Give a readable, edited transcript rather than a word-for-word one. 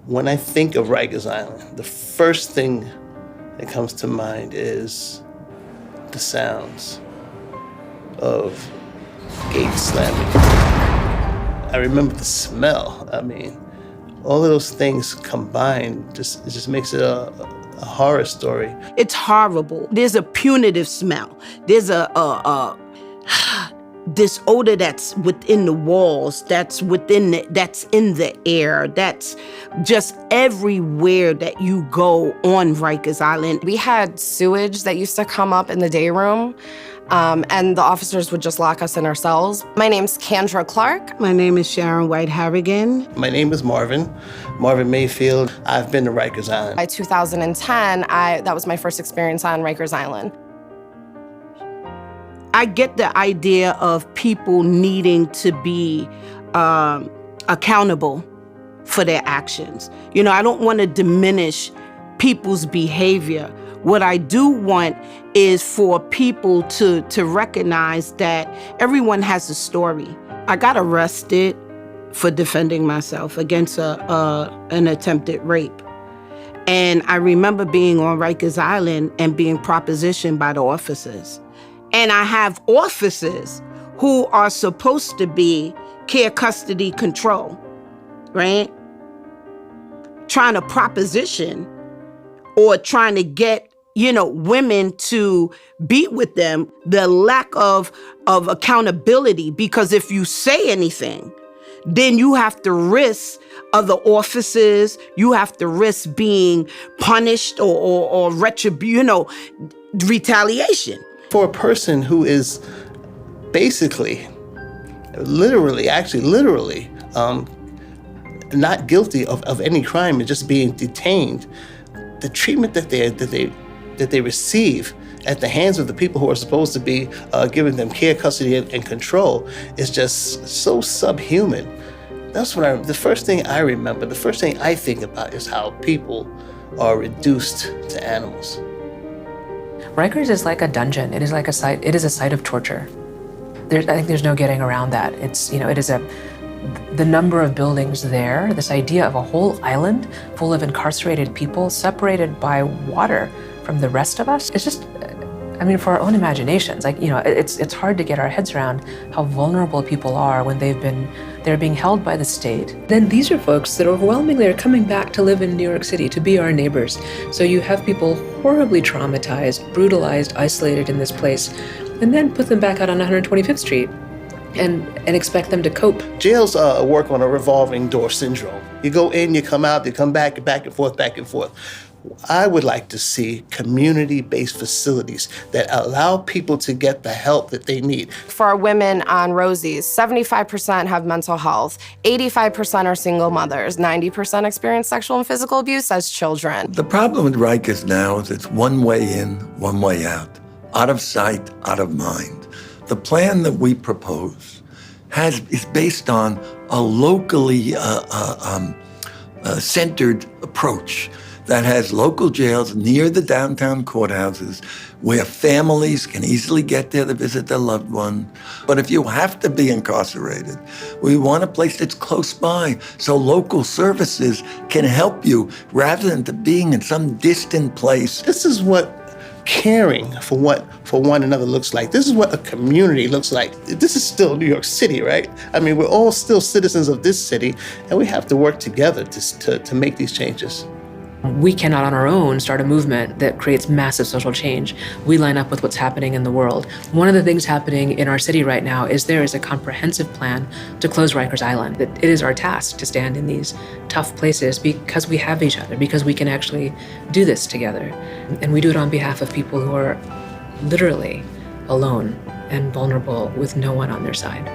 When I think of Rikers Island, the first thing that comes to mind is the sounds of gates slamming. I remember the smell. I mean, all of those things combined just makes it a horror story. It's horrible. There's a punitive smell. There's this odor that's within the walls, that's in the air, that's just everywhere that you go on Rikers Island. We had sewage that used to come up in the day room, and the officers would just lock us in our cells. My name's Kendra Clark. My name is Sharon White Harrigan. My name is Marvin Mayfield. I've been to Rikers Island. By 2010, that was my first experience on Rikers Island. I get the idea of people needing to be accountable for their actions. You know, I don't want to diminish people's behavior. What I do want is for people to recognize that everyone has a story. I got arrested for defending myself against an attempted rape. And I remember being on Rikers Island and being propositioned by the officers. And I have officers who are supposed to be care, custody, control, right? Trying to proposition or trying to get, women to be with them. The lack of accountability, because if you say anything, then you have to risk other officers, you have to risk being punished or retaliation. For a person who is basically, literally, not guilty of any crime and just being detained, the treatment that they receive at the hands of the people who are supposed to be giving them care, custody, and control is just so subhuman. That's the first thing I remember, the first thing I think about is how people are reduced to animals. Rikers is like a dungeon. It is a site of torture. I think there's no getting around that. The number of buildings there, this idea of a whole island full of incarcerated people separated by water from the rest of us, it's just, for our own imaginations, it's hard to get our heads around how vulnerable people are when they're being held by the state. Then these are folks that overwhelmingly are coming back to live in New York City, to be our neighbors. So you have people horribly traumatized, brutalized, isolated in this place, and then put them back out on 125th Street and expect them to cope. Jails work on a revolving door syndrome. You go in, you come out, you come back and forth, back and forth. I would like to see community-based facilities that allow people to get the help that they need. For our women on Rosie's, 75% have mental health, 85% are single mothers, 90% experience sexual and physical abuse as children. The problem with Rikers now is it's one way in, one way out of sight, out of mind. The plan that we propose is based on a locally centered approach that has local jails near the downtown courthouses where families can easily get there to visit their loved one. But if you have to be incarcerated, we want a place that's close by so local services can help you rather than to being in some distant place. This is what caring for one another looks like. This is what a community looks like. This is still New York City, right? We're all still citizens of this city, and we have to work together to make these changes. We cannot on our own start a movement that creates massive social change. We line up with what's happening in the world. One of the things happening in our city right now is there is a comprehensive plan to close Rikers Island. That it is our task to stand in these tough places because we have each other, because we can actually do this together. And we do it on behalf of people who are literally alone and vulnerable with no one on their side.